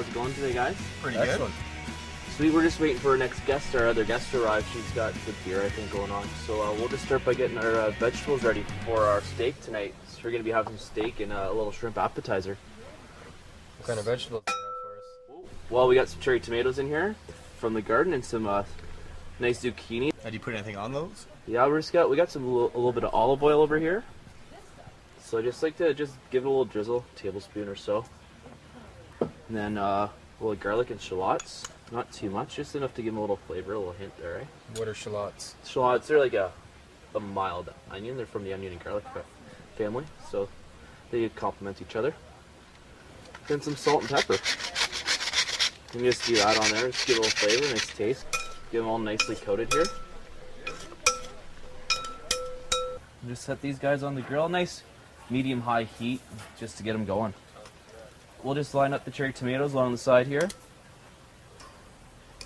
How's it going today, guys? Pretty good. Sweet, we're just waiting for our next guest, our other guest to arrive. She's got the beer, I think, going on. So we'll just start by getting our vegetables ready for our steak tonight. So we're going to be having some steak and a little shrimp appetizer. What kind of vegetables do you have for us? Well, we got some cherry tomatoes in here from the garden and some nice zucchini. Did you put anything on those? Yeah, we got some a little bit of olive oil over here. So I just like to just give it a little drizzle, tablespoon or so. And then a little garlic and shallots. Not too much, just enough to give them a little flavor, a little hint there, right? What are shallots? Shallots, they're like a mild onion. They're from the onion and garlic family, so they complement each other. Then some salt and pepper. You can just do that on there, just give it a little flavor, nice taste. Get them all nicely coated here. And just set these guys on the grill, nice medium-high heat, just to get them going. We'll just line up the cherry tomatoes along the side here.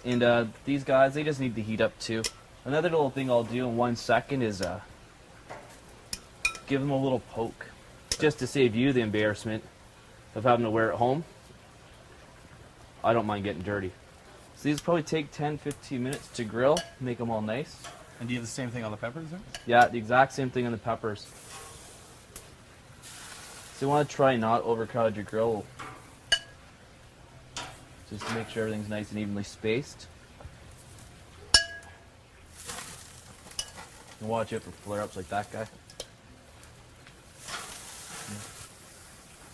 And these guys, they just need to heat up too. Another little thing I'll do in 1 second is give them a little poke. Just to save you the embarrassment of having to wear it home. I don't mind getting dirty. So these probably take 10-15 minutes to grill, make them all nice. And do you have the same thing on the peppers there? Yeah, the exact same thing on the peppers. So you want to try not overcrowd your grill. Just to make sure everything's nice and evenly spaced. And watch out for flare-ups like that guy.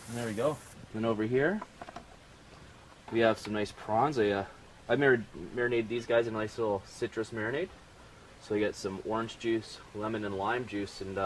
And there we go. Then over here, we have some nice prawns. I marinated these guys in a nice little citrus marinade. So you get some orange juice, lemon and lime juice, and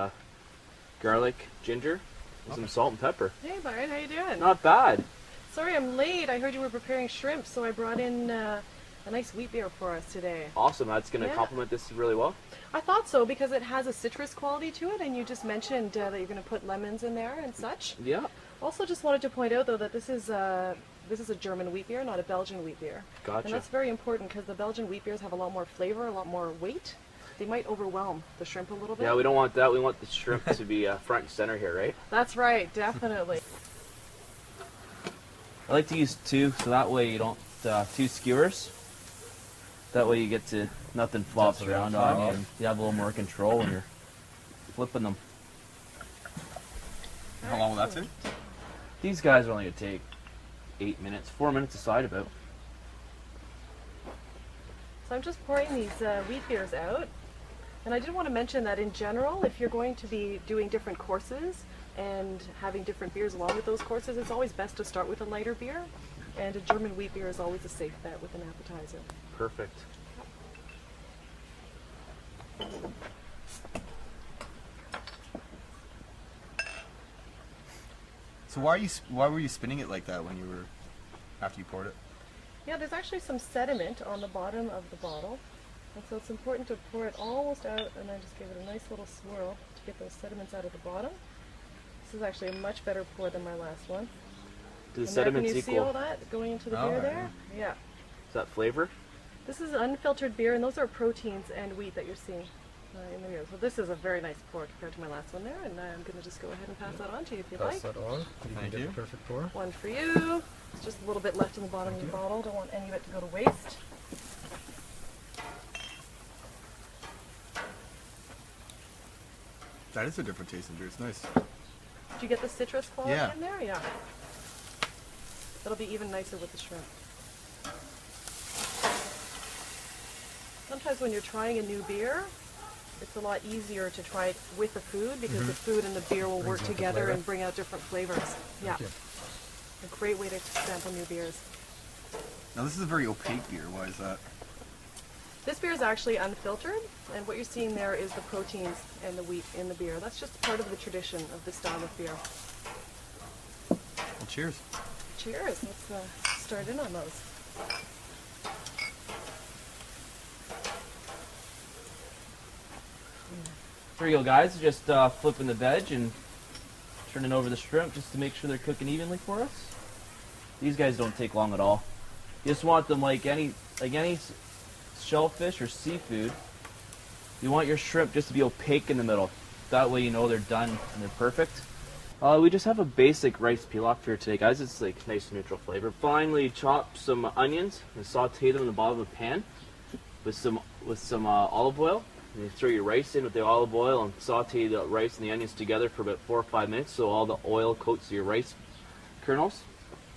garlic, ginger, and some salt and pepper. Hey Byron, how you doing? Not bad. Sorry I'm late. I heard you were preparing shrimp, so I brought in a nice wheat beer for us today. Awesome. That's going to complement this really well. I thought so because it has a citrus quality to it, and you just mentioned that you're going to put lemons in there and such. Yeah. Also, just wanted to point out though that this is a German wheat beer, not a Belgian wheat beer. Gotcha. And that's very important because the Belgian wheat beers have a lot more flavor, a lot more weight. They might overwhelm the shrimp a little bit. Yeah, we don't want that. We want the shrimp to be front and center here, right? That's right, definitely. I like to use two, so that way you don't, two skewers. That way you get to, nothing flops around on you, and you have a little more control when you're flipping them. How long will that take? These guys are only going to take 8 minutes, 4 minutes a side about. So I'm just pouring these wheat beers out. And I did want to mention that in general, if you're going to be doing different courses and having different beers along with those courses, it's always best to start with a lighter beer. And a German wheat beer is always a safe bet with an appetizer. Perfect. So why were you spinning it like that after you poured it? Yeah, there's actually some sediment on the bottom of the bottle. And so it's important to pour it almost out and then just give it a nice little swirl to get those sediments out of the bottom. This is actually a much better pour than my last one. Do the And sediments can you see equal? all that going into the beer there? Yeah. Is that flavor? This is unfiltered beer, and those are proteins and wheat that you're seeing in the beer. So this is a very nice pour compared to my last one there, and I'm going to just go ahead and pass that on to you if you'd like. Pass that on. Thank you. Perfect pour. One for you. It's just a little bit left in the bottom of the bottle. Don't want any of it to go to waste. That is a different taste in beer. It's nice. Did you get the citrus quality Yeah. in there? Yeah. That'll be even nicer with the shrimp. Sometimes when you're trying a new beer, it's a lot easier to try it with the food because the food and the beer will work out the together flavor. and bring out different flavors. Yeah. you. A great way to sample new beers. Now this is a very opaque beer. Why is that? This beer is actually unfiltered, and what you're seeing there is the proteins and the wheat in the beer. That's just part of the tradition of this style of beer. Well, cheers. Cheers. Let's start in on those. There you go, guys. Just flipping the veg and turning over the shrimp just to make sure they're cooking evenly for us. These guys don't take long at all. You just want them like any shellfish or seafood. You want your shrimp just to be opaque in the middle. That way you know they're done and they're perfect. We just have a basic rice pilaf here today, guys. It's like nice neutral flavor. Finally chop some onions and saute them in the bottom of a pan with some olive oil. And you throw your rice in with the olive oil and saute the rice and the onions together for about 4 or 5 minutes, so all the oil coats your rice kernels.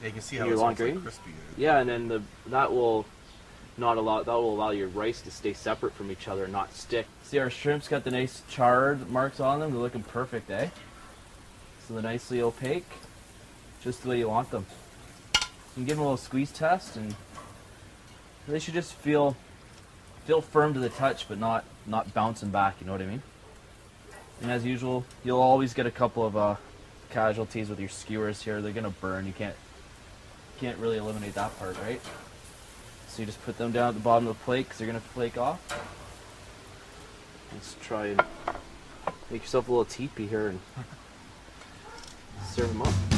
Yeah, you can see And how your it's long almost, like, grain? crispy. Yeah, and then that will allow your rice to stay separate from each other and not stick. See, our shrimp's got the nice charred marks on them. They're looking perfect, eh? So they're nicely opaque, just the way you want them. You can give them a little squeeze test, and they should just feel firm to the touch, but not bouncing back. You know what I mean? And as usual, you'll always get a couple of casualties with your skewers here. They're gonna burn. You can't really eliminate that part, right? So you just put them down at the bottom of the plate because they're gonna flake off. Let's try and make yourself a little teepee here and serve them up.